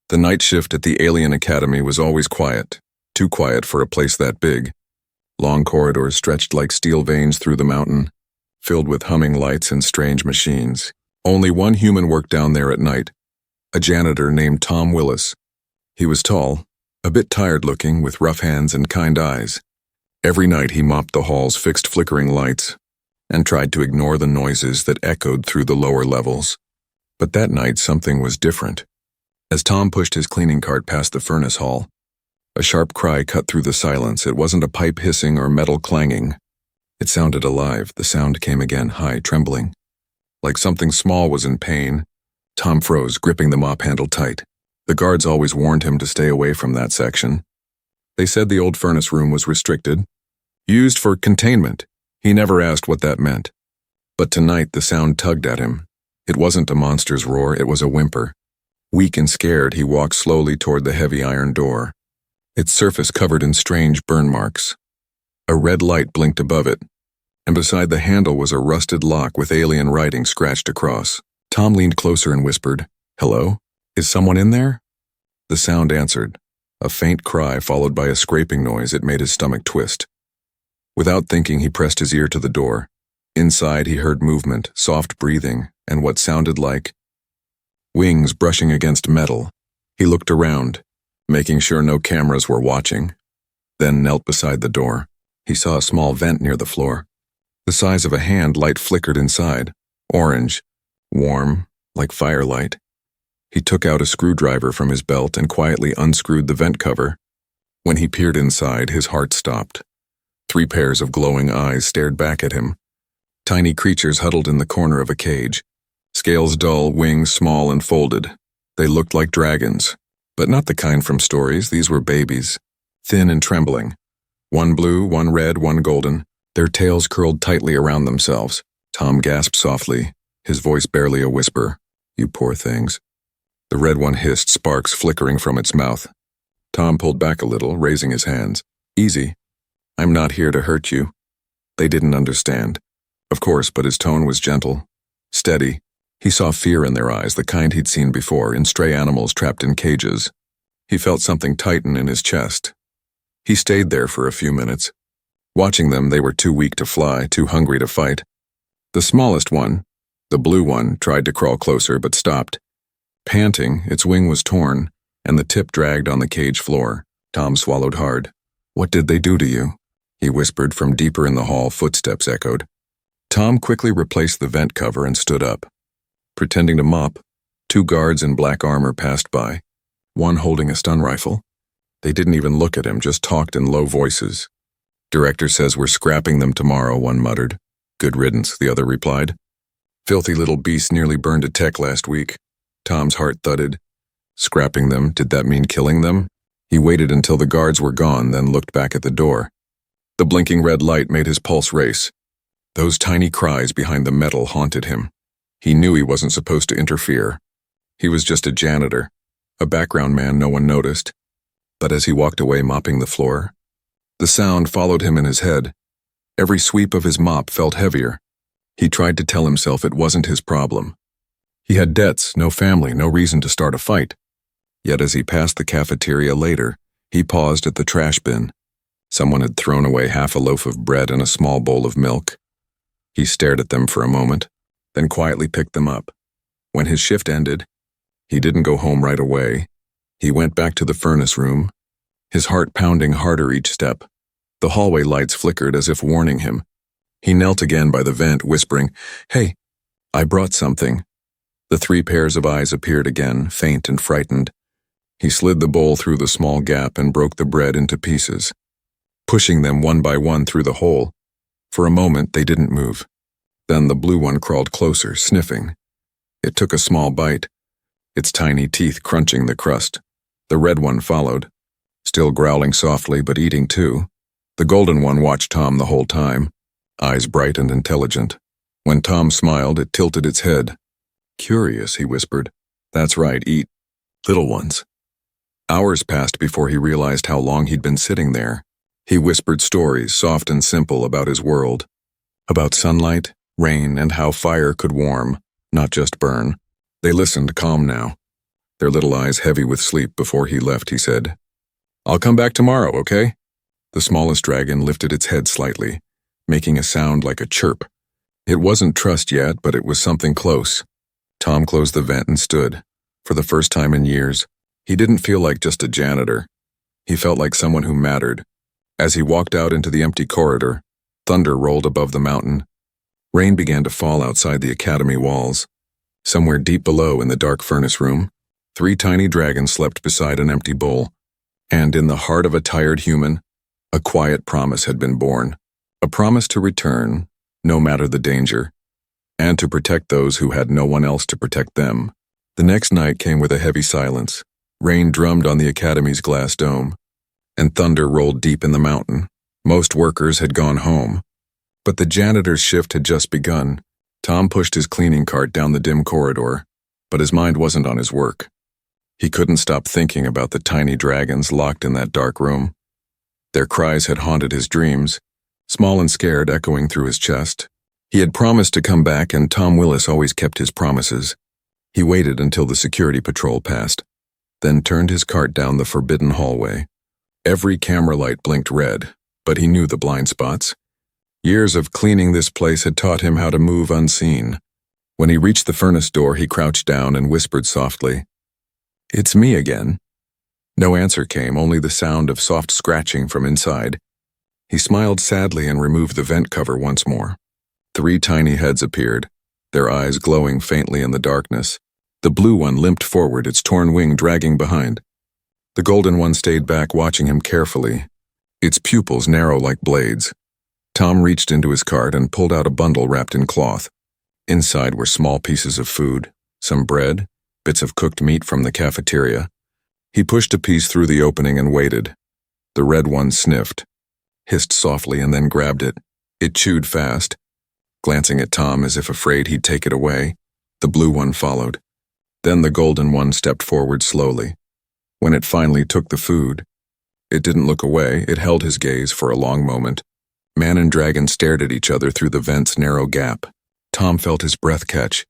The night shift at the Alien Academy was always quiet, too quiet for a place that big. Long corridors stretched like steel veins through the mountain, filled with humming lights and strange machines. Only one human worked down there at night, a janitor named Tom Willis. He was tall, a bit tired-looking, with rough hands and kind eyes. Every night he mopped the hall's fixed flickering lights and tried to ignore the noises that echoed through the lower levels. But that night something was different. As Tom pushed his cleaning cart past the furnace hall, a sharp cry cut through the silence. It wasn't a pipe hissing or metal clanging. It sounded alive. The sound came again, high, trembling. Like something small was in pain. Tom froze, gripping the mop handle tight. The guards always warned him to stay away from that section. They said the old furnace room was restricted, used for containment. He never asked what that meant. But tonight the sound tugged at him. It wasn't a monster's roar, it was a whimper. Weak and scared, he walked slowly toward the heavy iron door, its surface covered in strange burn marks. A red light blinked above it, and beside the handle was a rusted lock with alien writing scratched across. Tom leaned closer and whispered, "Hello? Is someone in there?" The sound answered, a faint cry followed by a scraping noise. It made his stomach twist. Without thinking, he pressed his ear to the door. Inside, he heard movement, soft breathing, and what sounded like wings brushing against metal. He looked around, making sure no cameras were watching, then knelt beside the door. He saw a small vent near the floor. The size of a hand, light flickered inside, orange, warm, like firelight. He took out a screwdriver from his belt and quietly unscrewed the vent cover. When he peered inside, his heart stopped. 3 pairs of glowing eyes stared back at him. Tiny creatures huddled in the corner of a cage. Scales dull, wings small and folded. They looked like dragons, but not the kind from stories. These were babies, thin and trembling. One blue, one red, one golden. Their tails curled tightly around themselves. Tom gasped softly, his voice barely a whisper. "You poor things." The red one hissed, sparks flickering from its mouth. Tom pulled back a little, raising his hands. "Easy. I'm not here to hurt you." They didn't understand. Of course, but his tone was gentle, steady. He saw fear in their eyes, the kind he'd seen before, in stray animals trapped in cages. He felt something tighten in his chest. He stayed there for a few minutes. Watching them, they were too weak to fly, too hungry to fight. The smallest one, the blue one, tried to crawl closer but stopped. Panting, its wing was torn, and the tip dragged on the cage floor. Tom swallowed hard. "What did they do to you?" he whispered from deeper in the hall. Footsteps echoed. Tom quickly replaced the vent cover and stood up. Pretending to mop, 2 guards in black armor passed by, one holding a stun rifle. They didn't even look at him, just talked in low voices. "Director says we're scrapping them tomorrow," one muttered. "Good riddance," the other replied. "Filthy little beast nearly burned a tech last week." Tom's heart thudded. Scrapping them, did that mean killing them? He waited until the guards were gone, then looked back at the door. The blinking red light made his pulse race. Those tiny cries behind the metal haunted him. He knew he wasn't supposed to interfere. He was just a janitor, a background man no one noticed. But as he walked away mopping the floor, the sound followed him in his head. Every sweep of his mop felt heavier. He tried to tell himself it wasn't his problem. He had debts, no family, no reason to start a fight. Yet as he passed the cafeteria later, he paused at the trash bin. Someone had thrown away half a loaf of bread and a small bowl of milk. He stared at them for a moment, then quietly picked them up. When his shift ended, he didn't go home right away. He went back to the furnace room, his heart pounding harder each step. The hallway lights flickered as if warning him. He knelt again by the vent, whispering, "Hey, I brought something." The 3 pairs of eyes appeared again, faint and frightened. He slid the bowl through the small gap and broke the bread into pieces, pushing them one by one through the hole. For a moment, they didn't move. Then the blue one crawled closer, sniffing. It took a small bite, its tiny teeth crunching the crust. The red one followed, still growling softly but eating too. The golden one watched Tom the whole time, eyes bright and intelligent. When Tom smiled, it tilted its head. "Curious," he whispered. "That's right, eat. Little ones." Hours passed before he realized how long he'd been sitting there. He whispered stories, soft and simple, about his world. About sunlight, rain, and how fire could warm, not just burn. They listened, calm now. their little eyes heavy with sleep. Before he left, he said, "I'll come back tomorrow, okay?" The smallest dragon lifted its head slightly, making a sound like a chirp. It wasn't trust yet, but it was something close. Tom closed the vent and stood. For the first time in years, he didn't feel like just a janitor. He felt like someone who mattered. As he walked out into the empty corridor, thunder rolled above the mountain. Rain began to fall outside the academy walls. Somewhere deep below in the dark furnace room, 3 tiny dragons slept beside an empty bowl. And in the heart of a tired human, a quiet promise had been born. A promise to return, no matter the danger, and to protect those who had no one else to protect them. The next night came with a heavy silence. Rain drummed on the academy's glass dome, and thunder rolled deep in the mountain. Most workers had gone home, but the janitor's shift had just begun. Tom pushed his cleaning cart down the dim corridor, but his mind wasn't on his work. He couldn't stop thinking about the tiny dragons locked in that dark room. Their cries had haunted his dreams, small and scared, echoing through his chest. He had promised to come back, and Tom Willis always kept his promises. He waited until the security patrol passed, then turned his cart down the forbidden hallway. Every camera light blinked red, but he knew the blind spots. Years of cleaning this place had taught him how to move unseen. When he reached the furnace door, he crouched down and whispered softly, "It's me again." No answer came, only the sound of soft scratching from inside. He smiled sadly and removed the vent cover once more. 3 tiny heads appeared, their eyes glowing faintly in the darkness. The blue one limped forward, its torn wing dragging behind. The golden one stayed back, watching him carefully, its pupils narrow like blades. Tom reached into his cart and pulled out a bundle wrapped in cloth. Inside were small pieces of food, some bread, bits of cooked meat from the cafeteria. He pushed a piece through the opening and waited. The red one sniffed, hissed softly, and then grabbed it. It chewed fast, glancing at Tom as if afraid he'd take it away. The blue one followed. Then the golden one stepped forward slowly. When it finally took the food, it didn't look away. It held his gaze for a long moment. Man and dragon stared at each other through the vent's narrow gap. Tom felt his breath catch.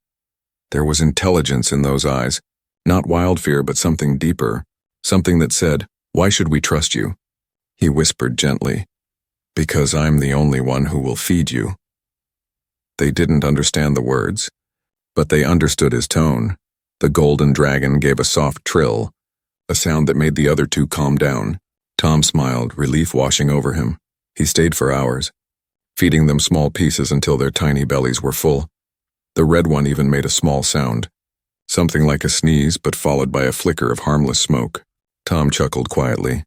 There was intelligence in those eyes, not wild fear, but something deeper, something that said, "Why should we trust you?" He whispered gently, "Because I'm the only one who will feed you." They didn't understand the words, but they understood his tone. The golden dragon gave a soft trill, a sound that made the other 2 calm down. Tom smiled, relief washing over him. He stayed for hours, feeding them small pieces until their tiny bellies were full. The red one even made a small sound, something like a sneeze, but followed by a flicker of harmless smoke. Tom chuckled quietly.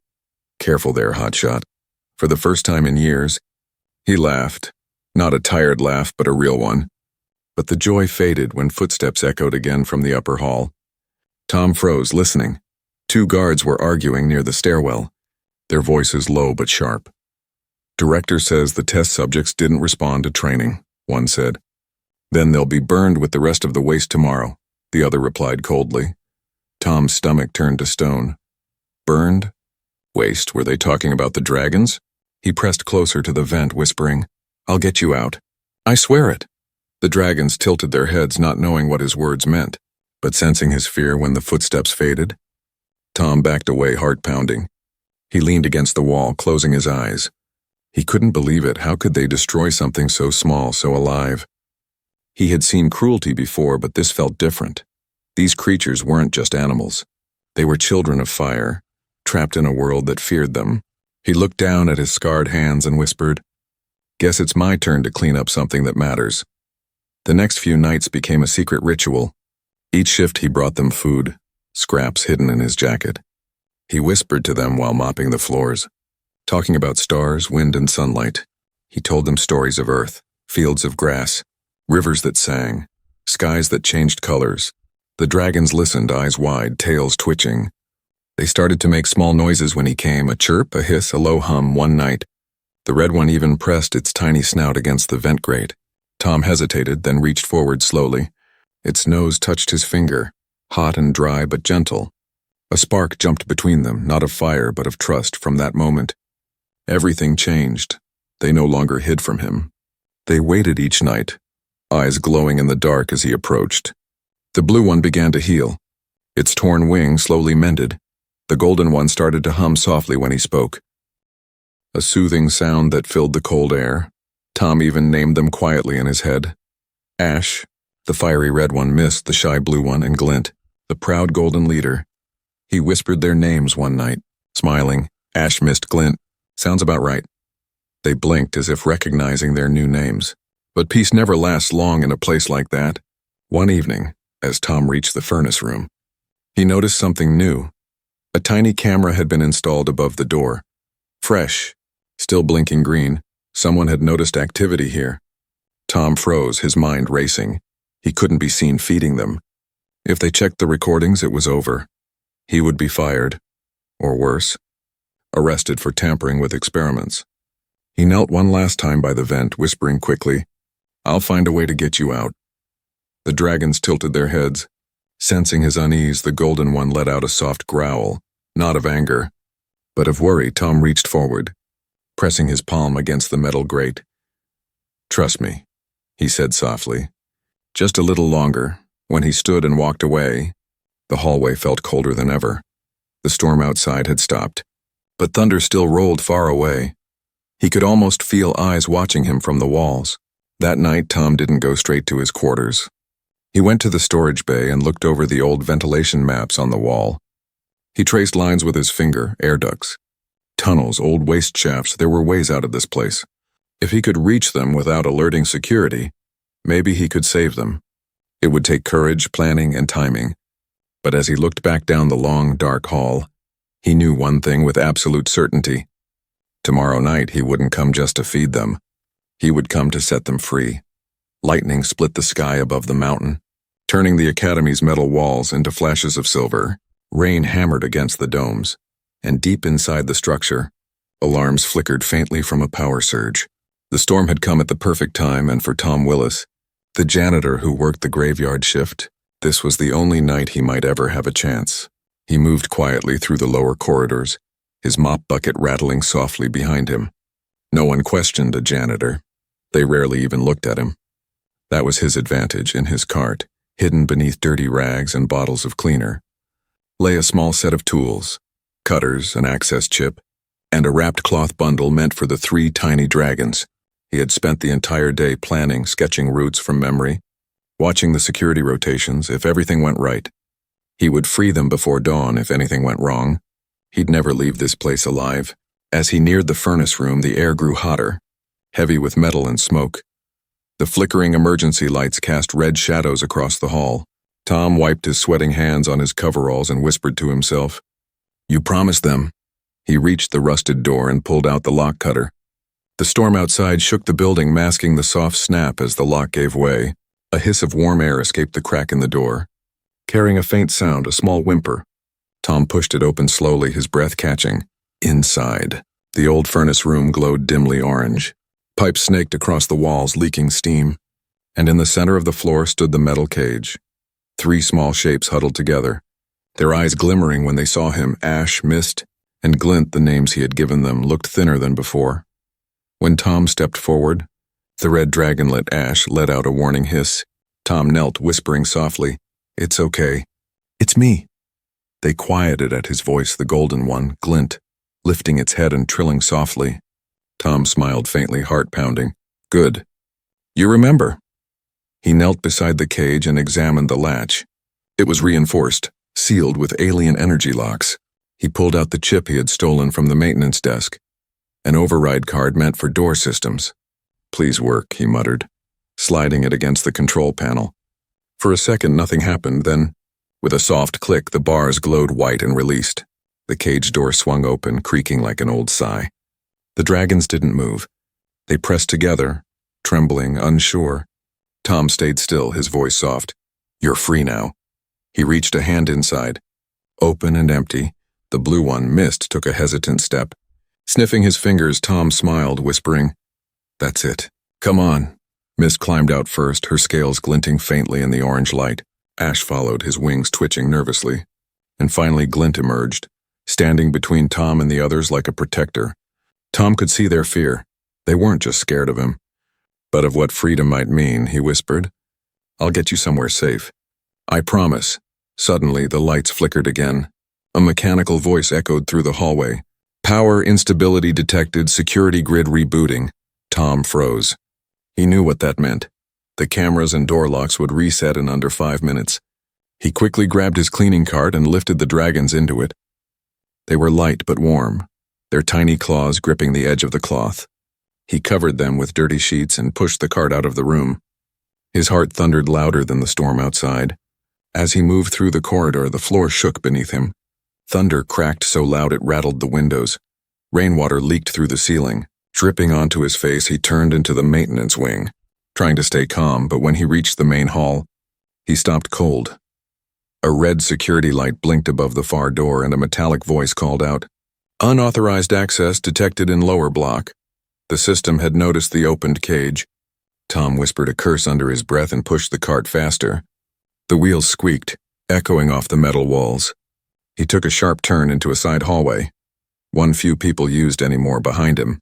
"Careful there, hotshot." For the first time in years, he laughed, not a tired laugh, but a real one. But the joy faded when footsteps echoed again from the upper hall. Tom froze, listening. 2 guards were arguing near the stairwell, their voices low but sharp. "Director says the test subjects didn't respond to training," one said. "Then they'll be burned with the rest of the waste tomorrow," the other replied coldly. Tom's stomach turned to stone. Burned? Waste? Were they talking about the dragons? He pressed closer to the vent, whispering, "I'll get you out. I swear it." The dragons tilted their heads, not knowing what his words meant, but sensing his fear when the footsteps faded. Tom backed away, heart pounding. He leaned against the wall, closing his eyes. He couldn't believe it. How could they destroy something so small, so alive? He had seen cruelty before, but this felt different. These creatures weren't just animals. They were children of fire, trapped in a world that feared them. He looked down at his scarred hands and whispered, "Guess it's my turn to clean up something that matters." The next few nights became a secret ritual. Each shift he brought them food, scraps hidden in his jacket. He whispered to them while mopping the floors, talking about stars, wind, and sunlight. He told them stories of Earth, fields of grass, rivers that sang, skies that changed colors. The dragons listened, eyes wide, tails twitching. They started to make small noises when he came, a chirp, a hiss, a low hum. One night, the red one even pressed its tiny snout against the vent grate. Tom hesitated, then reached forward slowly. Its nose touched his finger, hot and dry but gentle. A spark jumped between them, not of fire but of trust. From that moment, everything changed. They no longer hid from him. They waited each night, eyes glowing in the dark as he approached. The blue one began to heal. Its torn wing slowly mended. The golden one started to hum softly when he spoke. A soothing sound that filled the cold air. Tom even named them quietly in his head. Ash, the fiery red one, Mist, the shy blue one, and Glint, the proud golden leader. He whispered their names one night, smiling. Ash, Mist, Glint. Sounds about right. They blinked as if recognizing their new names. But peace never lasts long in a place like that. One evening, as Tom reached the furnace room, he noticed something new. A tiny camera had been installed above the door. Fresh, still blinking green. Someone had noticed activity here. Tom froze, his mind racing. He couldn't be seen feeding them. If they checked the recordings, it was over. He would be fired. Or worse, arrested for tampering with experiments. He knelt one last time by the vent, whispering quickly, "I'll find a way to get you out." The dragons tilted their heads. Sensing his unease, the golden one let out a soft growl, not of anger, but of worry. Tom reached forward, pressing his palm against the metal grate. "Trust me," he said softly. Just a little longer. When he stood and walked away, the hallway felt colder than ever. The storm outside had stopped, but thunder still rolled far away. He could almost feel eyes watching him from the walls. That night, Tom didn't go straight to his quarters. He went to the storage bay and looked over the old ventilation maps on the wall. He traced lines with his finger, air ducts, tunnels, old waste shafts. There were ways out of this place. If he could reach them without alerting security, maybe he could save them. It would take courage, planning, and timing. But as he looked back down the long, dark hall, he knew one thing with absolute certainty. Tomorrow night he wouldn't come just to feed them. He would come to set them free. Lightning split the sky above the mountain, turning the academy's metal walls into flashes of silver. Rain hammered against the domes, and deep inside the structure, alarms flickered faintly from a power surge. The storm had come at the perfect time, and for Tom Willis, the janitor who worked the graveyard shift, this was the only night he might ever have a chance. He moved quietly through the lower corridors, his mop bucket rattling softly behind him. No one questioned a janitor. They rarely even looked at him. That was his advantage. In his cart, hidden beneath dirty rags and bottles of cleaner, lay a small set of tools, cutters, an access chip, and a wrapped cloth bundle meant for the 3 tiny dragons. He had spent the entire day planning, sketching routes from memory, watching the security rotations. If everything went right, he would free them before dawn. If anything went wrong, he'd never leave this place alive. As he neared the furnace room, the air grew hotter, heavy with metal and smoke. The flickering emergency lights cast red shadows across the hall. Tom wiped his sweating hands on his coveralls and whispered to himself, "You promised them." He reached the rusted door and pulled out the lock cutter. The storm outside shook the building, masking the soft snap as the lock gave way. A hiss of warm air escaped the crack in the door, carrying a faint sound, a small whimper. Tom pushed it open slowly, his breath catching. Inside, the old furnace room glowed dimly orange. Pipes snaked across the walls, leaking steam, and in the center of the floor stood the metal cage. 3 small shapes huddled together, their eyes glimmering when they saw him. Ash, Mist, and Glint, the names he had given them, looked thinner than before. When Tom stepped forward, the red dragonlet Ash let out a warning hiss. Tom knelt, whispering softly, "It's okay. It's me." They quieted at his voice. The golden one, Glint, lifting its head and trilling softly. Tom smiled faintly, heart pounding. "Good. You remember." He knelt beside the cage and examined the latch. It was reinforced, sealed with alien energy locks. He pulled out the chip he had stolen from the maintenance desk, an override card meant for door systems. "Please work," he muttered, sliding it against the control panel. For a second, nothing happened. Then, with a soft click, the bars glowed white and released. The cage door swung open, creaking like an old sigh. The dragons didn't move. They pressed together, trembling, unsure. Tom stayed still, his voice soft. "You're free now." He reached a hand inside. Open and empty, the blue one, Mist, took a hesitant step. Sniffing his fingers, Tom smiled, whispering, "That's it. Come on." Mist climbed out first, her scales glinting faintly in the orange light. Ash followed, his wings twitching nervously. And finally Glint emerged, standing between Tom and the others like a protector. Tom could see their fear. They weren't just scared of him, but of what freedom might mean. He whispered, "I'll get you somewhere safe. I promise." Suddenly, the lights flickered again. A mechanical voice echoed through the hallway. Power instability detected, security grid rebooting. Tom froze. He knew what that meant. The cameras and door locks would reset in under 5 minutes. He quickly grabbed his cleaning cart and lifted the dragons into it. They were light but warm, their tiny claws gripping the edge of the cloth. He covered them with dirty sheets and pushed the cart out of the room. His heart thundered louder than the storm outside. As he moved through the corridor, the floor shook beneath him. Thunder cracked so loud it rattled the windows. Rainwater leaked through the ceiling. Dripping onto his face, he turned into the maintenance wing, trying to stay calm, but when he reached the main hall, he stopped cold. A red security light blinked above the far door and a metallic voice called out, "Unauthorized access detected in lower block." The system had noticed the opened cage. Tom whispered a curse under his breath and pushed the cart faster. The wheels squeaked, echoing off the metal walls. He took a sharp turn into a side hallway. One few people used anymore behind him.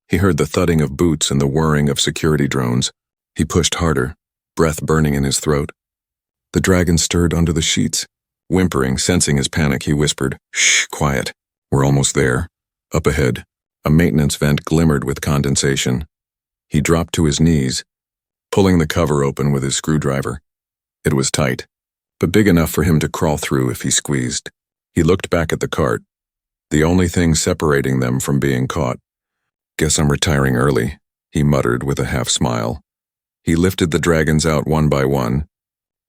He heard the thudding of boots and the whirring of security drones. He pushed harder, breath burning in his throat. The dragon stirred under the sheets. Whimpering, sensing his panic, he whispered, "Shh, quiet. We're almost there." Up ahead, a maintenance vent glimmered with condensation. He dropped to his knees, pulling the cover open with his screwdriver. It was tight, but big enough for him to crawl through if he squeezed. He looked back at the cart, the only thing separating them from being caught. "Guess I'm retiring early," he muttered with a half-smile. He lifted the dragons out one by one.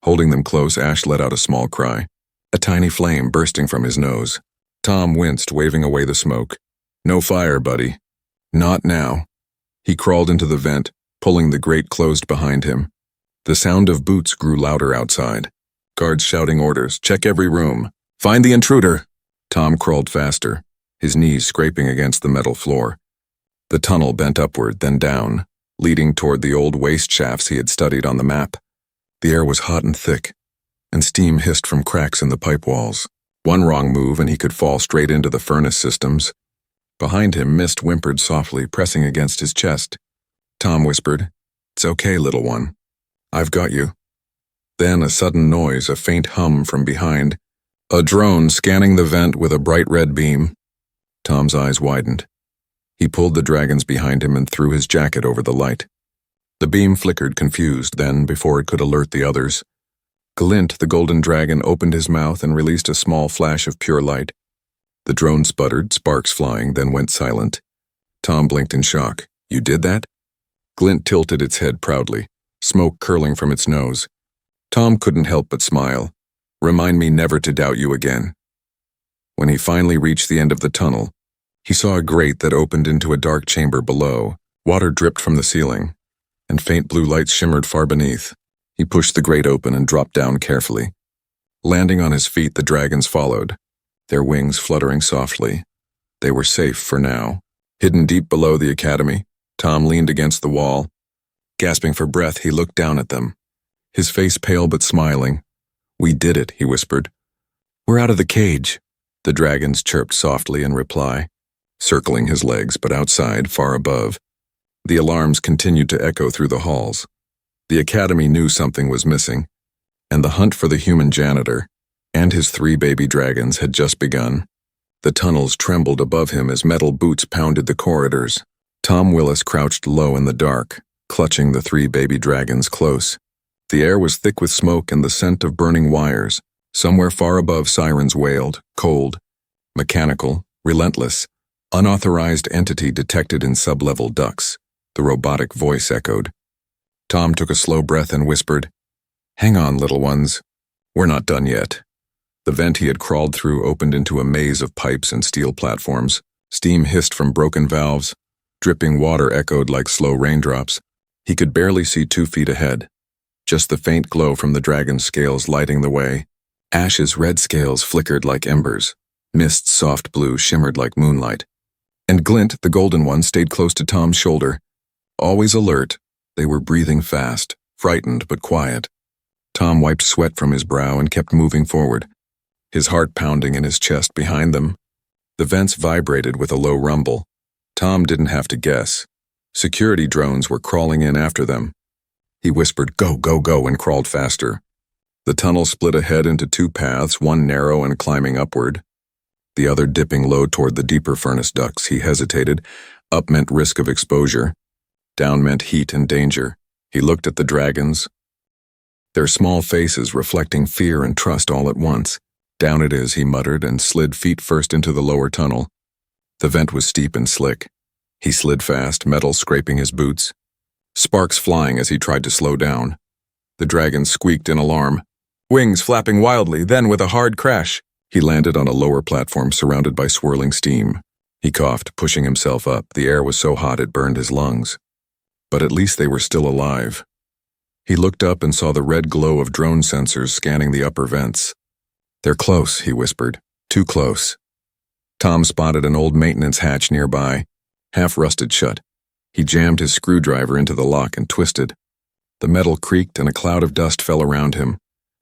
Holding them close, Ash let out a small cry, a tiny flame bursting from his nose. Tom winced, waving away the smoke. "No fire, buddy." "Not now." He crawled into the vent, pulling the grate closed behind him. The sound of boots grew louder outside. Guards shouting orders, "Check every room. Find the intruder." Tom crawled faster, his knees scraping against the metal floor. The tunnel bent upward, then down, leading toward the old waste shafts he had studied on the map. The air was hot and thick, and steam hissed from cracks in the pipe walls. One wrong move and he could fall straight into the furnace systems. Behind him, mist whimpered softly, pressing against his chest. Tom whispered, "It's okay, little one. I've got you." Then a sudden noise, a faint hum from behind. A drone scanning the vent with a bright red beam. Tom's eyes widened. He pulled the dragons behind him and threw his jacket over the light. The beam flickered, confused, then, before it could alert the others, Glint, the golden dragon, opened his mouth and released a small flash of pure light. The drone sputtered, sparks flying, then went silent. Tom blinked in shock. "You did that?" Glint tilted its head proudly, smoke curling from its nose. Tom couldn't help but smile. "Remind me never to doubt you again." When he finally reached the end of the tunnel, he saw a grate that opened into a dark chamber below. Water dripped from the ceiling, and faint blue lights shimmered far beneath. He pushed the grate open and dropped down carefully. Landing on his feet, the dragons followed, their wings fluttering softly. They were safe for now. Hidden deep below the academy, Tom leaned against the wall. Gasping for breath, he looked down at them, his face pale but smiling. "We did it," he whispered. "We're out of the cage," the dragons chirped softly in reply, circling his legs, but outside, far above. The alarms continued to echo through the halls. The academy knew something was missing, and the hunt for the human janitor and his 3 baby dragons had just begun. The tunnels trembled above him as metal boots pounded the corridors. Tom Willis crouched low in the dark, clutching the 3 baby dragons close. The air was thick with smoke and the scent of burning wires. Somewhere far above, sirens wailed, cold, mechanical, relentless. Unauthorized entity detected in sub-level ducts, the robotic voice echoed. Tom took a slow breath and whispered, "Hang on, little ones. We're not done yet." The vent he had crawled through opened into a maze of pipes and steel platforms. Steam hissed from broken valves. Dripping water echoed like slow raindrops. He could barely see 2 feet ahead, just the faint glow from the dragon's scales lighting the way. Ash's red scales flickered like embers. Mist's soft blue shimmered like moonlight. And Glint, the golden one, stayed close to Tom's shoulder. Always alert, they were breathing fast, frightened but quiet. Tom wiped sweat from his brow and kept moving forward, his heart pounding in his chest behind them. The vents vibrated with a low rumble. Tom didn't have to guess. Security drones were crawling in after them. He whispered, "Go, go, go," and crawled faster. The tunnel split ahead into two paths, one narrow and climbing upward, the other dipping low toward the deeper furnace ducts. He hesitated. Up meant risk of exposure. Down meant heat and danger. He looked at the dragons, their small faces reflecting fear and trust all at once. Down it is, he muttered, and slid feet first into the lower tunnel. The vent was steep and slick. He slid fast, metal scraping his boots, sparks flying as he tried to slow down. The dragons squeaked in alarm, wings flapping wildly. Then, with a hard crash, he landed on a lower platform surrounded by swirling steam. He coughed, pushing himself up. The air was so hot it burned his lungs. But at least they were still alive. He looked up and saw the red glow of drone sensors scanning the upper vents. "They're close," he whispered. "Too close." Tom spotted an old maintenance hatch nearby, half rusted shut. He jammed his screwdriver into the lock and twisted. The metal creaked and a cloud of dust fell around him.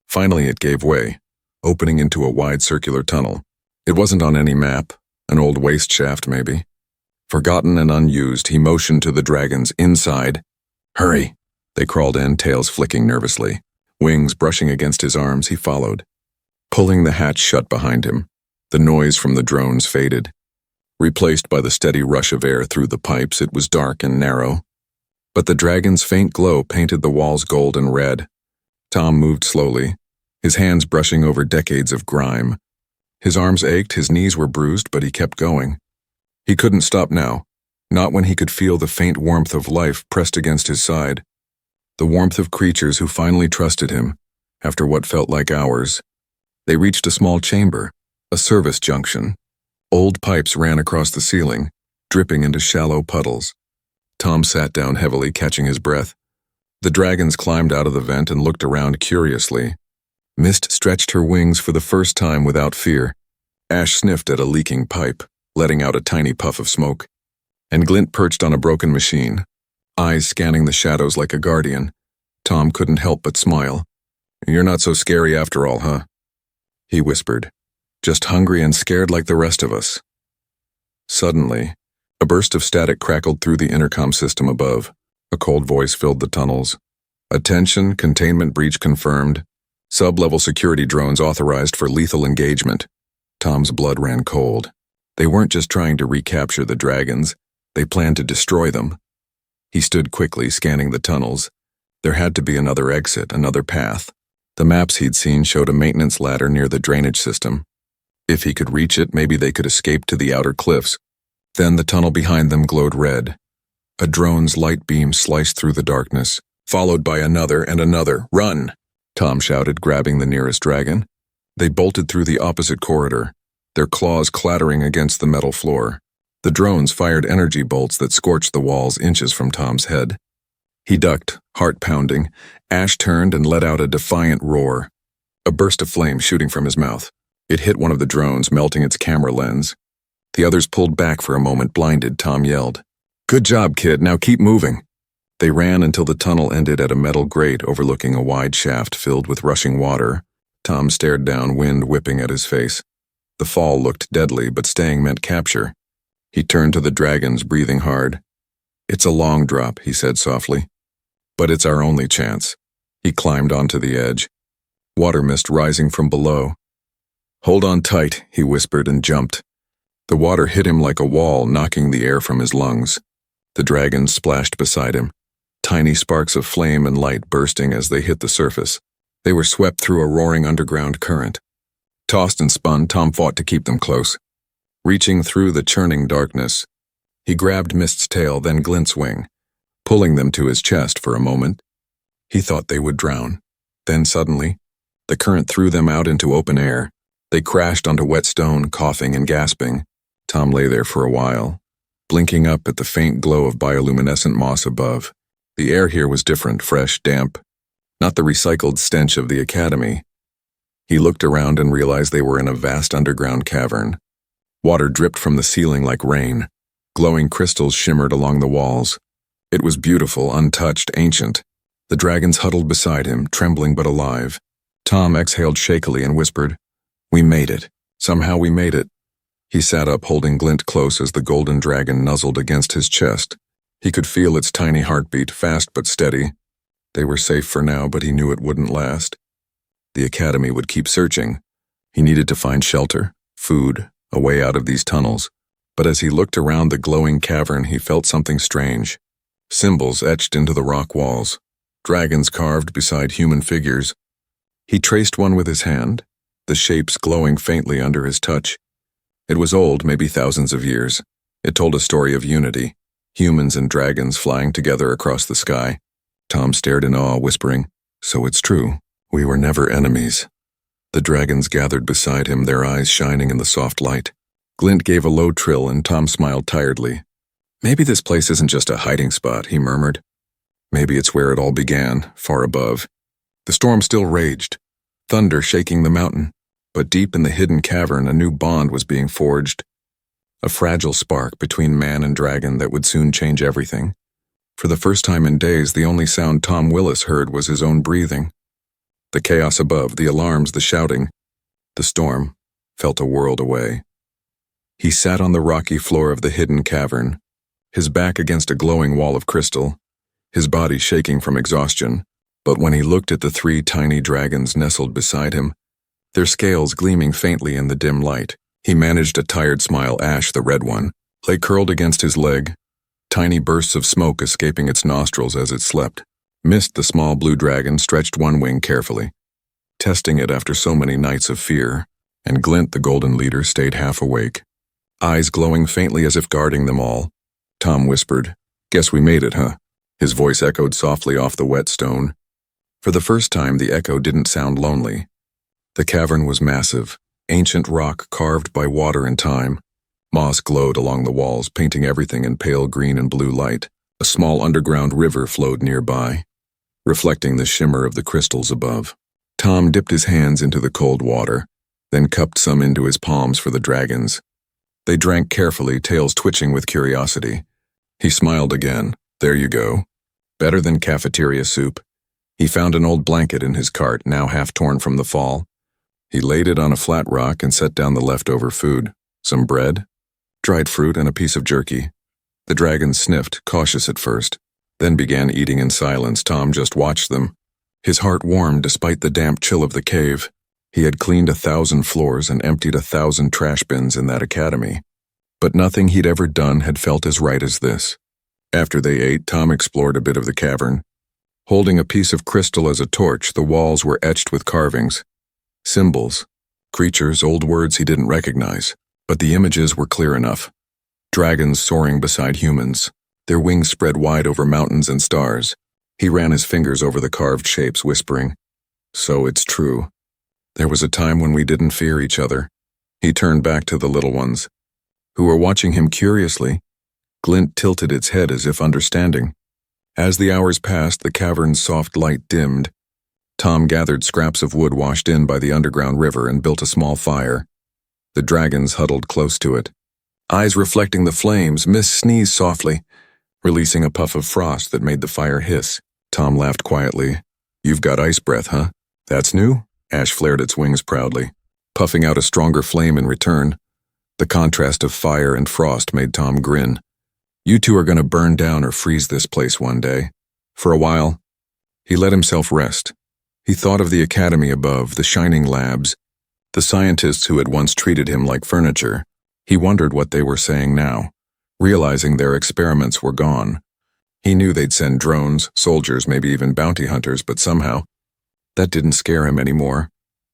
Finally it gave way, opening into a wide circular tunnel. It wasn't on any map, an old waste shaft maybe. Forgotten and unused, he motioned to the dragons inside. "Hurry!" They crawled in, tails flicking nervously. Wings brushing against his arms, he followed, pulling the hatch shut behind him. The noise from the drones faded. Replaced by the steady rush of air through the pipes, it was dark and narrow. But the dragon's faint glow painted the walls gold and red. Tom moved slowly, his hands brushing over decades of grime. His arms ached, his knees were bruised, but he kept going. He couldn't stop now, not when he could feel the faint warmth of life pressed against his side. The warmth of creatures who finally trusted him, after what felt like hours. They reached a small chamber, a service junction. Old pipes ran across the ceiling, dripping into shallow puddles. Tom sat down heavily, catching his breath. The dragons climbed out of the vent and looked around curiously. Mist stretched her wings for the first time without fear. Ash sniffed at a leaking pipe, letting out a tiny puff of smoke. And Glint perched on a broken machine, eyes scanning the shadows like a guardian. Tom couldn't help but smile. "You're not so scary after all, huh?" he whispered. "Just hungry and scared like the rest of us." Suddenly, a burst of static crackled through the intercom system above. A cold voice filled the tunnels. "Attention, containment breach confirmed. Sub-level security drones authorized for lethal engagement." Tom's blood ran cold. They weren't just trying to recapture the dragons, they planned to destroy them. He stood quickly, scanning the tunnels. There had to be another exit, another path. The maps he'd seen showed a maintenance ladder near the drainage system. If he could reach it, maybe they could escape to the outer cliffs. Then the tunnel behind them glowed red. A drone's light beam sliced through the darkness, followed by another and another. "Run!" Tom shouted, grabbing the nearest dragon. They bolted through the opposite corridor, their claws clattering against the metal floor. The drones fired energy bolts that scorched the walls inches from Tom's head. He ducked, heart pounding. Ash turned and let out a defiant roar. A burst of flame shooting from his mouth. It hit one of the drones, melting its camera lens. The others pulled back for a moment, blinded. Tom yelled, "Good job, kid, now keep moving." They ran until the tunnel ended at a metal grate overlooking a wide shaft filled with rushing water. Tom stared down, wind whipping at his face. The fall looked deadly, but staying meant capture. He turned to the dragons, breathing hard. "It's a long drop," he said softly. "But it's our only chance." He climbed onto the edge, water mist rising from below. "Hold on tight," he whispered and jumped. The water hit him like a wall, knocking the air from his lungs. The dragons splashed beside him, tiny sparks of flame and light bursting as they hit the surface. They were swept through a roaring underground current. Tossed and spun, Tom fought to keep them close. Reaching through the churning darkness, he grabbed Mist's tail, then Glint's wing, pulling them to his chest for a moment. He thought they would drown. Then suddenly, the current threw them out into open air. They crashed onto wet stone, coughing and gasping. Tom lay there for a while, blinking up at the faint glow of bioluminescent moss above. The air here was different, fresh, damp, not the recycled stench of the academy. He looked around and realized they were in a vast underground cavern. Water dripped from the ceiling like rain. Glowing crystals shimmered along the walls. It was beautiful, untouched, ancient. The dragons huddled beside him, trembling but alive. Tom exhaled shakily and whispered, "We made it. Somehow we made it." He sat up, holding Glint close as the golden dragon nuzzled against his chest. He could feel its tiny heartbeat, fast but steady. They were safe for now, but he knew it wouldn't last. the Academy would keep searching. He needed to find shelter, food, a way out of these tunnels. But as he looked around the glowing cavern, he felt something strange. Symbols etched into the rock walls, dragons carved beside human figures. He traced one with his hand, the shapes glowing faintly under his touch. It was old, maybe thousands of years. It told a story of unity, humans and dragons flying together across the sky. Tom stared in awe, whispering, "So it's true. We were never enemies." The dragons gathered beside him, their eyes shining in the soft light. Glint gave a low trill and Tom smiled tiredly. "Maybe this place isn't just a hiding spot," he murmured. "Maybe it's where it all began, far above." The storm still raged, thunder shaking the mountain, but deep in the hidden cavern a new bond was being forged. A fragile spark between man and dragon that would soon change everything. For the first time in days, the only sound Tom Willis heard was his own breathing. The chaos above, the alarms, the shouting, the storm, felt a world away. He sat on the rocky floor of the hidden cavern, his back against a glowing wall of crystal, his body shaking from exhaustion. But when he looked at the 3 tiny dragons nestled beside him, their scales gleaming faintly in the dim light, he managed a tired smile. Ash, the red one, lay curled against his leg, tiny bursts of smoke escaping its nostrils as it slept. Mist, the small blue dragon, stretched one wing carefully, testing it after so many nights of fear, and Glint, the golden leader, stayed half awake, eyes glowing faintly as if guarding them all. Tom whispered, "Guess we made it, huh?" His voice echoed softly off the wet stone. For the first time, the echo didn't sound lonely. The cavern was massive, ancient rock carved by water and time. Moss glowed along the walls, painting everything in pale green and blue light. A small underground river flowed nearby, reflecting the shimmer of the crystals above. Tom dipped his hands into the cold water, then cupped some into his palms for the dragons. They drank carefully, tails twitching with curiosity. He smiled again. "There you go. Better than cafeteria soup." He found an old blanket in his cart, now half torn from the fall. He laid it on a flat rock and set down the leftover food. Some bread, dried fruit, and a piece of jerky. The dragons sniffed, cautious at first, then began eating in silence. Tom just watched them. His heart warmed despite the damp chill of the cave. He had cleaned 1,000 floors and emptied 1,000 trash bins in that academy. But nothing he'd ever done had felt as right as this. After they ate, Tom explored a bit of the cavern. Holding a piece of crystal as a torch, the walls were etched with carvings. Symbols, creatures, old words he didn't recognize. But the images were clear enough. Dragons soaring beside humans, their wings spread wide over mountains and stars. He ran his fingers over the carved shapes, whispering, "So it's true. There was a time when we didn't fear each other." He turned back to the little ones, who were watching him curiously. Glint tilted its head as if understanding. As the hours passed, the cavern's soft light dimmed. Tom gathered scraps of wood washed in by the underground river and built a small fire. The dragons huddled close to it, eyes reflecting the flames. Miss sneezed softly, releasing a puff of frost that made the fire hiss. Tom laughed quietly. "You've got ice breath, huh? That's new?" Ash flared its wings proudly, puffing out a stronger flame in return. The contrast of fire and frost made Tom grin. "You two are going to burn down or freeze this place one day." For a while, he let himself rest. He thought of the academy above, the shining labs, the scientists who had once treated him like furniture. He wondered what they were saying now, realizing their experiments were gone. He knew they'd send drones, soldiers, maybe even bounty hunters, but somehow, that didn't scare him anymore.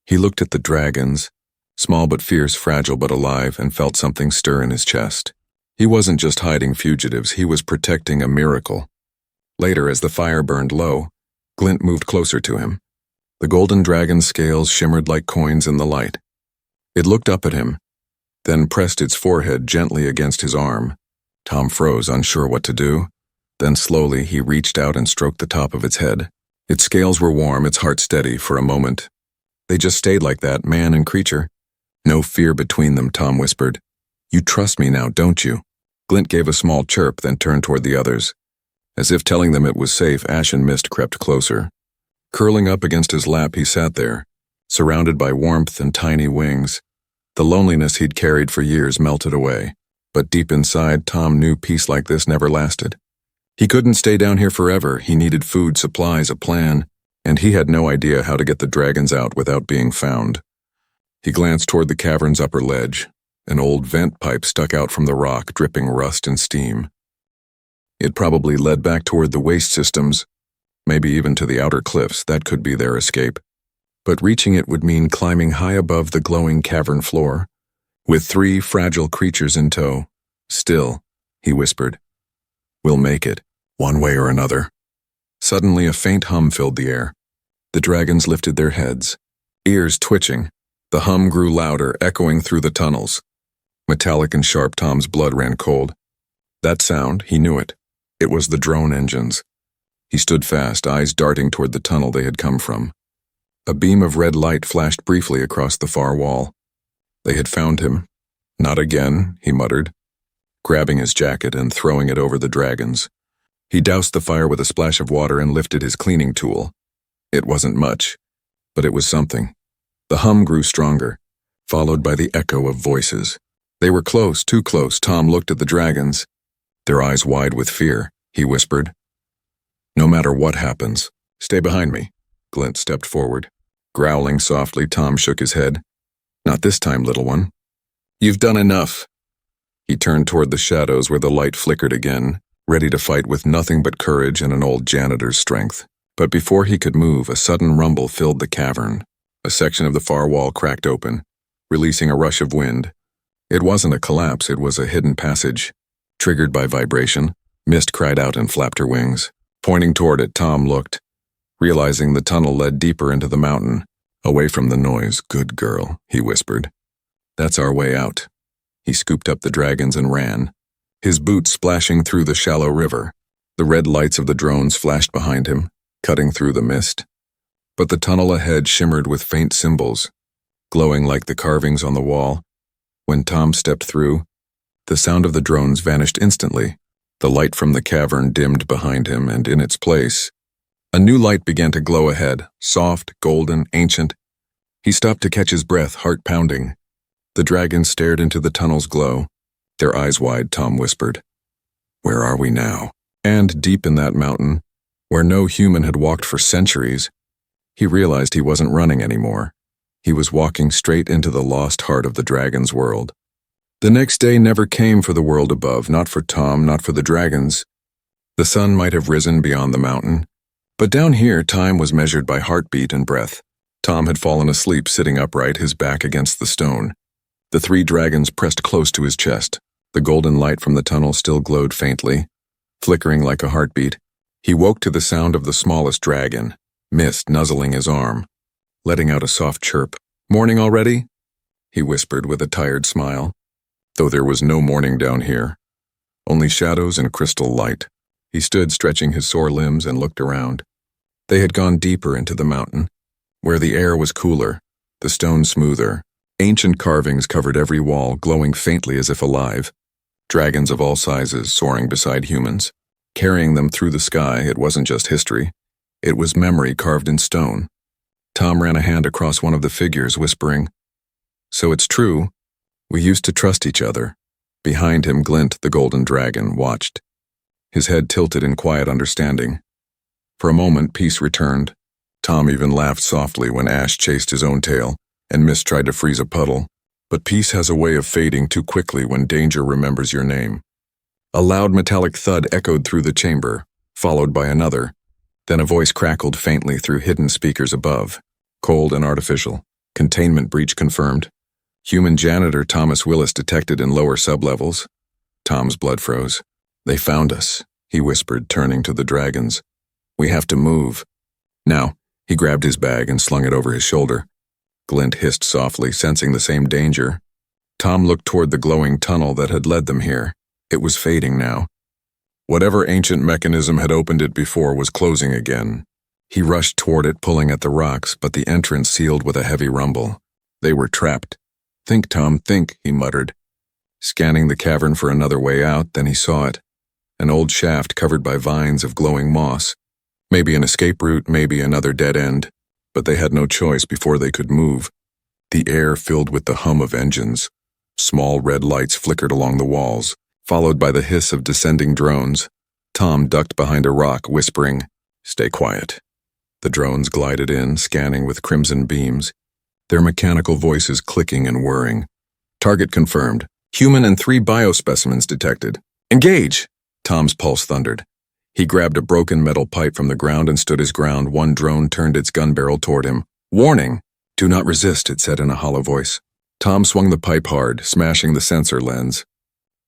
He looked at the dragons, small but fierce, fragile but alive, and felt something stir in his chest. He wasn't just hiding fugitives, he was protecting a miracle. Later, as the fire burned low, Glint moved closer to him. The golden dragon's scales shimmered like coins in the light. It looked up at him, then pressed its forehead gently against his arm. Tom froze, unsure what to do. Then slowly he reached out and stroked the top of its head. Its scales were warm, its heart steady for a moment. They just stayed like that, man and creature. "No fear between them," Tom whispered. "You trust me now, don't you?" Glint gave a small chirp, then turned toward the others. As if telling them it was safe, Ash and Mist crept closer. Curling up against his lap, he sat there, surrounded by warmth and tiny wings. The loneliness he'd carried for years melted away. But deep inside, Tom knew peace like this never lasted. He couldn't stay down here forever. He needed food, supplies, a plan. and he had no idea how to get the dragons out without being found. He glanced toward the cavern's upper ledge. An old vent pipe stuck out from the rock, dripping rust and steam. It probably led back toward the waste systems, maybe even to the outer cliffs. That could be their escape. But reaching it would mean climbing high above the glowing cavern floor, with 3 fragile creatures in tow. Still, he whispered, "We'll make it, one way or another." Suddenly a faint hum filled the air. The dragons lifted their heads, ears twitching. The hum grew louder, echoing through the tunnels. Metallic and sharp, Tom's blood ran cold. That sound, he knew it. It was the drone engines. He stood fast, eyes darting toward the tunnel they had come from. A beam of red light flashed briefly across the far wall. They had found him. "Not again," he muttered, grabbing his jacket and throwing it over the dragons. He doused the fire with a splash of water and lifted his cleaning tool. It wasn't much, but it was something. The hum grew stronger, followed by the echo of voices. They were close, too close. Tom looked at the dragons, their eyes wide with fear. He whispered, "No matter what happens, stay behind me." Glint stepped forward. Growling softly, Tom shook his head. "Not this time, little one. You've done enough." He turned toward the shadows where the light flickered again, ready to fight with nothing but courage and an old janitor's strength. But before he could move, a sudden rumble filled the cavern. A section of the far wall cracked open, releasing a rush of wind. It wasn't a collapse, it was a hidden passage. Triggered by vibration, Mist cried out and flapped her wings. Pointing toward it, Tom looked, realizing the tunnel led deeper into the mountain, away from the noise. "Good girl," he whispered. "That's our way out." He scooped up the dragons and ran, his boots splashing through the shallow river. The red lights of the drones flashed behind him, cutting through the mist. But the tunnel ahead shimmered with faint symbols, glowing like the carvings on the wall. When Tom stepped through, the sound of the drones vanished instantly. The light from the cavern dimmed behind him, and in its place, a new light began to glow ahead, soft, golden, ancient. He stopped to catch his breath, heart pounding. The dragons stared into the tunnel's glow. Their eyes wide, Tom whispered, "Where are we now?" And deep in that mountain, where no human had walked for centuries, he realized he wasn't running anymore. He was walking straight into the lost heart of the dragon's world. The next day never came for the world above, not for Tom, not for the dragons. The sun might have risen beyond the mountain, but down here time was measured by heartbeat and breath. Tom had fallen asleep sitting upright, his back against the stone. The 3 dragons pressed close to his chest. The golden light from the tunnel still glowed faintly, flickering like a heartbeat. He woke to the sound of the smallest dragon, Mist, nuzzling his arm, letting out a soft chirp. "Morning already?" he whispered with a tired smile. Though there was no morning down here, only shadows and crystal light. He stood stretching his sore limbs and looked around. They had gone deeper into the mountain, where the air was cooler, the stone smoother. Ancient carvings covered every wall, glowing faintly as if alive. Dragons of all sizes soaring beside humans, carrying them through the sky. It wasn't just history. It was memory carved in stone. Tom ran a hand across one of the figures, whispering, "So it's true. We used to trust each other." Behind him, Glint, the golden dragon, watched, his head tilted in quiet understanding. For a moment, peace returned. Tom even laughed softly when Ash chased his own tail, and Mist tried to freeze a puddle. But peace has a way of fading too quickly when danger remembers your name. A loud metallic thud echoed through the chamber, followed by another. Then a voice crackled faintly through hidden speakers above. Cold and artificial. Containment breach confirmed. Human janitor Thomas Willis detected in lower sublevels. Tom's blood froze. "They found us," he whispered, turning to the dragons. "We have to move." Now, he grabbed his bag and slung it over his shoulder. Glint hissed softly, sensing the same danger. Tom looked toward the glowing tunnel that had led them here. It was fading now. Whatever ancient mechanism had opened it before was closing again. He rushed toward it, pulling at the rocks, but the entrance sealed with a heavy rumble. They were trapped. "Think, Tom, think," he muttered, scanning the cavern for another way out. Then he saw it. An old shaft covered by vines of glowing moss. Maybe an escape route, maybe another dead end. But they had no choice before they could move. The air filled with the hum of engines. Small red lights flickered along the walls, followed by the hiss of descending drones. Tom ducked behind a rock, whispering, "Stay quiet." The drones glided in, scanning with crimson beams, their mechanical voices clicking and whirring. Target confirmed. Human and 3 biospecimens detected. Engage! Tom's pulse thundered. He grabbed a broken metal pipe from the ground and stood his ground. One drone turned its gun barrel toward him. Warning! Do not resist, it said in a hollow voice. Tom swung the pipe hard, smashing the sensor lens.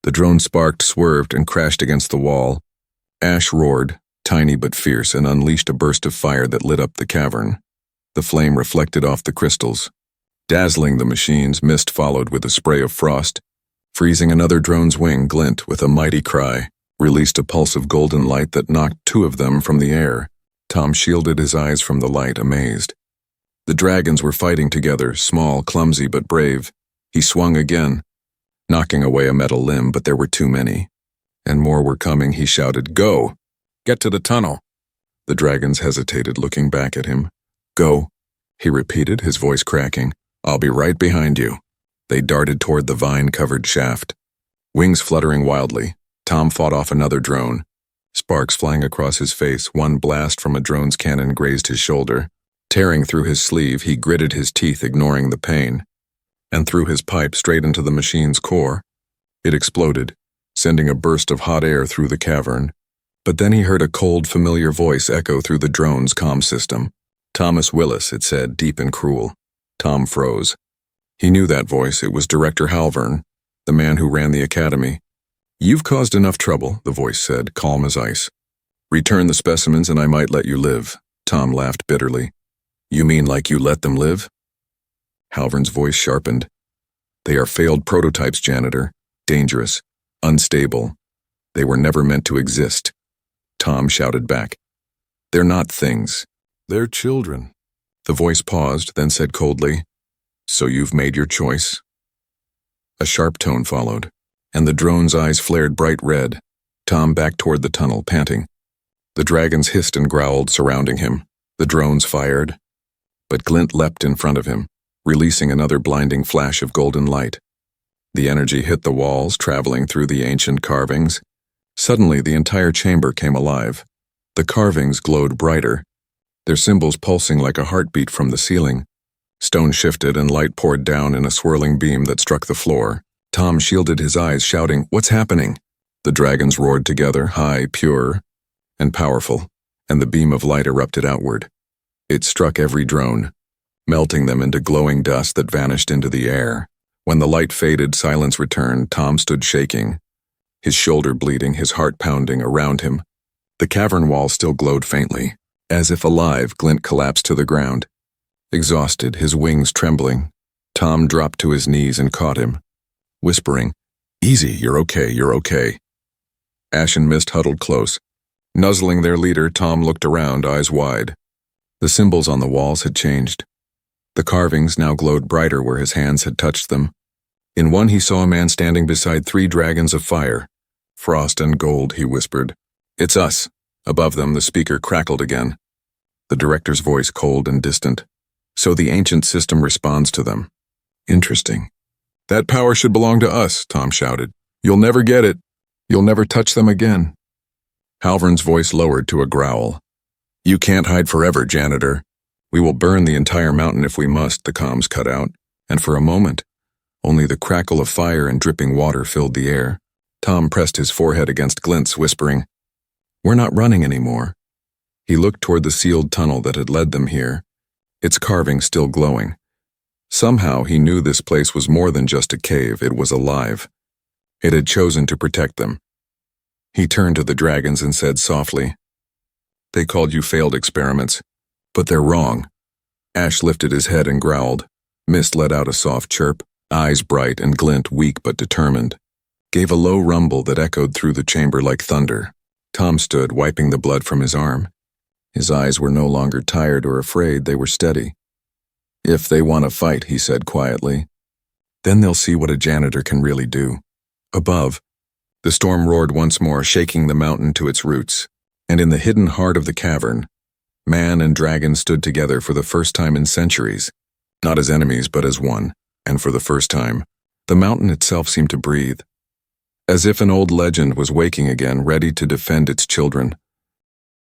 The drone sparked, swerved, and crashed against the wall. Ash roared, tiny but fierce, and unleashed a burst of fire that lit up the cavern. The flame reflected off the crystals. Dazzling the machines, mist followed with a spray of frost. Freezing another drone's wing, Glint, with a mighty cry, released a pulse of golden light that knocked 2 of them from the air. Tom shielded his eyes from the light, amazed. The dragons were fighting together, small, clumsy, but brave. He swung again, knocking away a metal limb, but there were too many. And more were coming. He shouted, "Go! Get to the tunnel!" The dragons hesitated, looking back at him. "Go," he repeated, his voice cracking. "I'll be right behind you." They darted toward the vine-covered shaft. Wings fluttering wildly, Tom fought off another drone. Sparks flying across his face, one blast from a drone's cannon grazed his shoulder. Tearing through his sleeve, he gritted his teeth, ignoring the pain, and threw his pipe straight into the machine's core. It exploded, sending a burst of hot air through the cavern. But then he heard a cold, familiar voice echo through the drone's comm system. "Thomas Willis," it said, deep and cruel. Tom froze. He knew that voice. It was Director Halvern, the man who ran the academy. "You've caused enough trouble," the voice said, calm as ice. "Return the specimens and I might let you live." Tom laughed bitterly. "You mean like you let them live?" Halvern's voice sharpened. "They are failed prototypes, Janitor. Dangerous. Unstable. They were never meant to exist." Tom shouted back. "They're not things. They're children." The voice paused, then said coldly, "So you've made your choice?" A sharp tone followed, and the drone's eyes flared bright red. Tom backed toward the tunnel, panting. The dragons hissed and growled, surrounding him. The drones fired. But Glint leapt in front of him, releasing another blinding flash of golden light. The energy hit the walls, traveling through the ancient carvings. Suddenly, the entire chamber came alive. The carvings glowed brighter, their symbols pulsing like a heartbeat from the ceiling. Stone shifted and light poured down in a swirling beam that struck the floor. Tom shielded his eyes, shouting, "What's happening?" The dragons roared together, high, pure, and powerful, and the beam of light erupted outward. It struck every drone, melting them into glowing dust that vanished into the air. When the light faded, silence returned. Tom stood shaking, his shoulder bleeding, his heart pounding around him. The cavern wall still glowed faintly. As if alive, Glint collapsed to the ground. Exhausted, his wings trembling, Tom dropped to his knees and caught him, whispering, "Easy, you're okay, you're okay." Ash and Mist huddled close. Nuzzling their leader, Tom looked around, eyes wide. The symbols on the walls had changed. The carvings now glowed brighter where his hands had touched them. In one he saw a man standing beside 3 dragons of fire. "Frost and gold," he whispered. "It's us." Above them, the speaker crackled again. The director's voice cold and distant. "So the ancient system responds to them. Interesting." "That power should belong to us," Tom shouted. "You'll never get it. You'll never touch them again." Halvern's voice lowered to a growl. "You can't hide forever, Janitor. We will burn the entire mountain if we must," the comms cut out, and for a moment, only the crackle of fire and dripping water filled the air. Tom pressed his forehead against Glint's, whispering, "We're not running anymore." He looked toward the sealed tunnel that had led them here, its carving still glowing. Somehow he knew this place was more than just a cave, it was alive. It had chosen to protect them. He turned to the dragons and said softly, "They called you failed experiments, but they're wrong." Ash lifted his head and growled. Mist let out a soft chirp, eyes bright, and Glint, weak but determined, gave a low rumble that echoed through the chamber like thunder. Tom stood, wiping the blood from his arm. His eyes were no longer tired or afraid, they were steady. "If they want to fight," he said quietly, "then they'll see what a janitor can really do." Above, the storm roared once more, shaking the mountain to its roots, and in the hidden heart of the cavern, man and dragon stood together for the first time in centuries, not as enemies but as one, and for the first time, the mountain itself seemed to breathe, as if an old legend was waking again, ready to defend its children.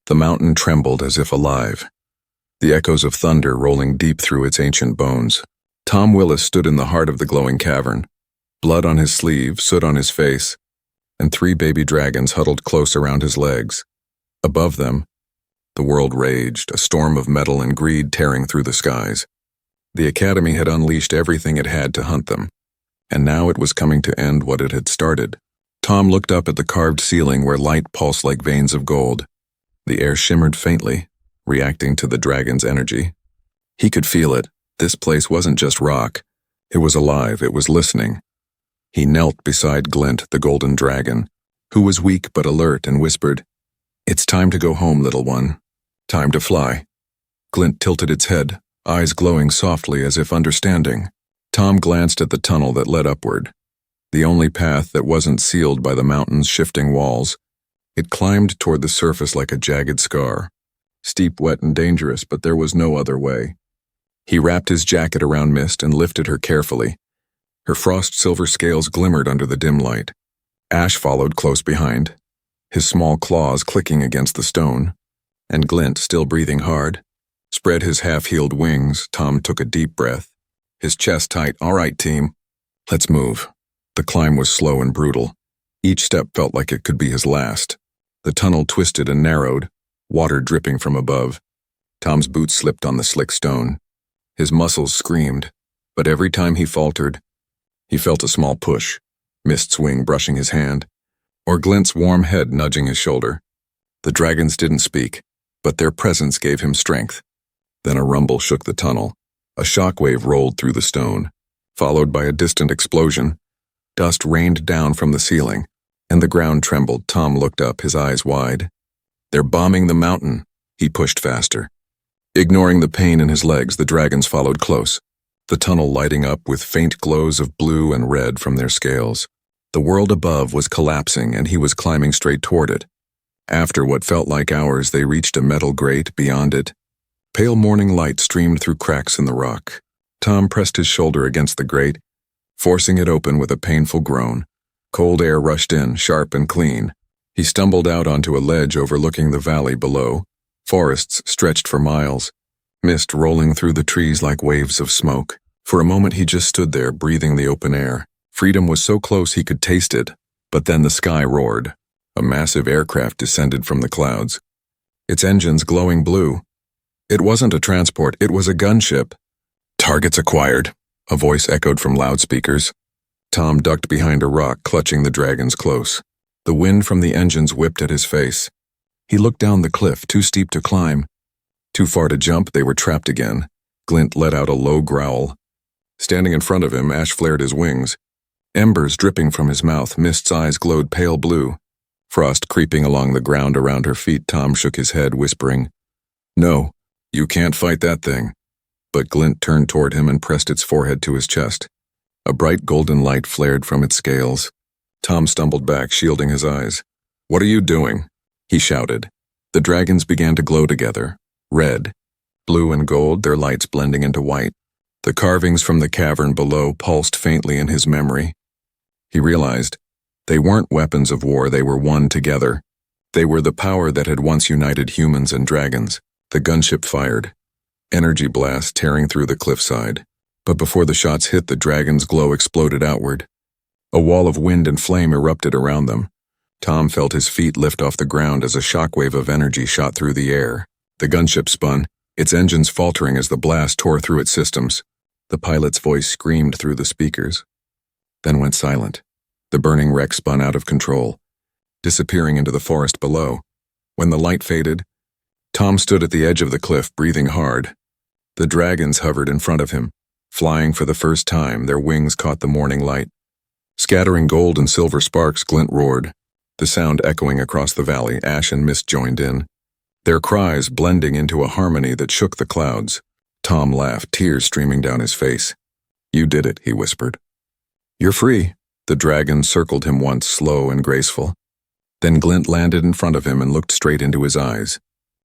The mountain trembled as if alive. the echoes of thunder rolling deep through its ancient bones. Tom Willis stood in the heart of the glowing cavern, blood on his sleeve, soot on his face, and 3 baby dragons huddled close around his legs. Above them, the world raged, a storm of metal and greed tearing through the skies. The Academy had unleashed everything it had to hunt them, and now it was coming to end what it had started. Tom looked up at the carved ceiling where light pulsed like veins of gold. The air shimmered faintly, reacting to the dragon's energy. He could feel it. This place wasn't just rock. It was alive, it was listening. He knelt beside Glint, the golden dragon, who was weak but alert, and whispered, "It's time to go home, little one. Time to fly." Glint tilted its head, eyes glowing softly as if understanding. Tom glanced at the tunnel that led upward, the only path that wasn't sealed by the mountain's shifting walls. It climbed toward the surface like a jagged scar, steep, wet, and dangerous, but there was no other way. He wrapped his jacket around Mist and lifted her carefully. Her frost-silver scales glimmered under the dim light. Ash followed close behind, his small claws clicking against the stone, and Glint, still breathing hard, spread his half-healed wings. Tom took a deep breath, his chest tight. "All right, team, let's move." The climb was slow and brutal. Each step felt like it could be his last. The tunnel twisted and narrowed, water dripping from above. Tom's boots slipped on the slick stone. His muscles screamed, but every time he faltered, he felt a small push, Mist's wing brushing his hand, or Glint's warm head nudging his shoulder. The dragons didn't speak, but their presence gave him strength. Then a rumble shook the tunnel. A shockwave rolled through the stone, followed by a distant explosion. Dust rained down from the ceiling, and the ground trembled. Tom looked up, his eyes wide. "They're bombing the mountain." He pushed faster. Ignoring the pain in his legs, the dragons followed close, the tunnel lighting up with faint glows of blue and red from their scales. The world above was collapsing, and he was climbing straight toward it. After what felt like hours, they reached a metal grate. Beyond it, pale morning light streamed through cracks in the rock. Tom pressed his shoulder against the grate, forcing it open with a painful groan. Cold air rushed in, sharp and clean. He stumbled out onto a ledge overlooking the valley below. Forests stretched for miles, mist rolling through the trees like waves of smoke. For a moment he just stood there, breathing the open air. Freedom was so close he could taste it, but then the sky roared. A massive aircraft descended from the clouds, its engines glowing blue. It wasn't a transport, it was a gunship. "Targets acquired," a voice echoed from loudspeakers. Tom ducked behind a rock, clutching the dragons close. The wind from the engines whipped at his face. He looked down the cliff, too steep to climb. Too far to jump, they were trapped again. Glint let out a low growl. Standing in front of him, Ash flared his wings. Embers dripping from his mouth, Mist's eyes glowed pale blue. Frost creeping along the ground around her feet. Tom shook his head, whispering, "No, you can't fight that thing." But Glint turned toward him and pressed its forehead to his chest. A bright golden light flared from its scales. Tom stumbled back, shielding his eyes. "What are you doing?" he shouted. The dragons began to glow together, red, blue, and gold, their lights blending into white. The carvings from the cavern below pulsed faintly in his memory. He realized they weren't weapons of war, they were one together. They were the power that had once united humans and dragons. The gunship fired, energy blast tearing through the cliffside. But before the shots hit, the dragon's glow exploded outward. A wall of wind and flame erupted around them. Tom felt his feet lift off the ground as a shockwave of energy shot through the air. The gunship spun, its engines faltering as the blast tore through its systems. The pilot's voice screamed through the speakers, then went silent. The burning wreck spun out of control, disappearing into the forest below. When the light faded, Tom stood at the edge of the cliff, breathing hard. The dragons hovered in front of him, flying for the first time. Their wings caught the morning light. Scattering gold and silver sparks, Glint roared, the sound echoing across the valley. Ash and Mist joined in, their cries blending into a harmony that shook the clouds. Tom laughed, tears streaming down his face. "You did it," he whispered. "You're free." The dragon circled him once, slow and graceful. Then Glint landed in front of him and looked straight into his eyes.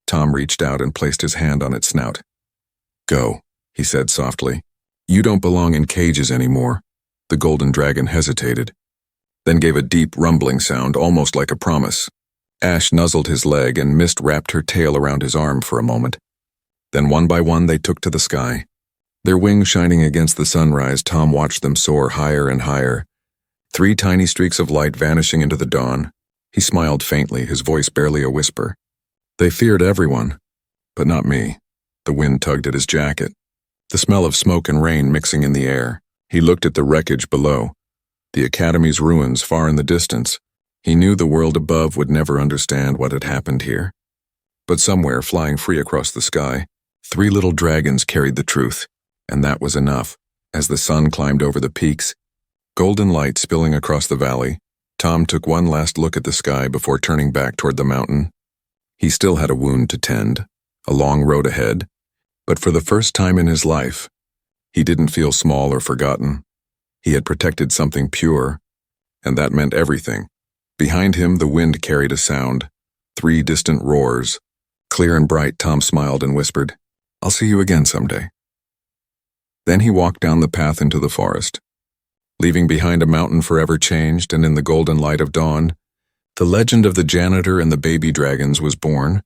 Tom reached out and placed his hand on its snout. "Go," he said softly. "You don't belong in cages anymore." The golden dragon hesitated, then gave a deep rumbling sound, almost like a promise. Ash nuzzled his leg and Mist wrapped her tail around his arm for a moment. Then one by one they took to the sky. Their wings shining against the sunrise, Tom watched them soar higher and higher. 3 tiny streaks of light vanishing into the dawn. He smiled faintly, his voice barely a whisper. They feared everyone, but not me. The wind tugged at his jacket. The smell of smoke and rain mixing in the air. He looked at the wreckage below. The Academy's ruins far in the distance. He knew the world above would never understand what had happened here. But somewhere, flying free across the sky, 3 little dragons carried the truth, and that was enough. As the sun climbed over the peaks, golden light spilling across the valley, Tom took one last look at the sky before turning back toward the mountain. He still had a wound to tend, a long road ahead, but for the first time in his life, he didn't feel small or forgotten. He had protected something pure, and that meant everything. Behind him, the wind carried a sound, 3 distant roars. Clear and bright, Tom smiled and whispered, "I'll see you again someday." Then he walked down the path into the forest. Leaving behind a mountain forever changed, and in the golden light of dawn, the legend of the janitor and the baby dragons was born.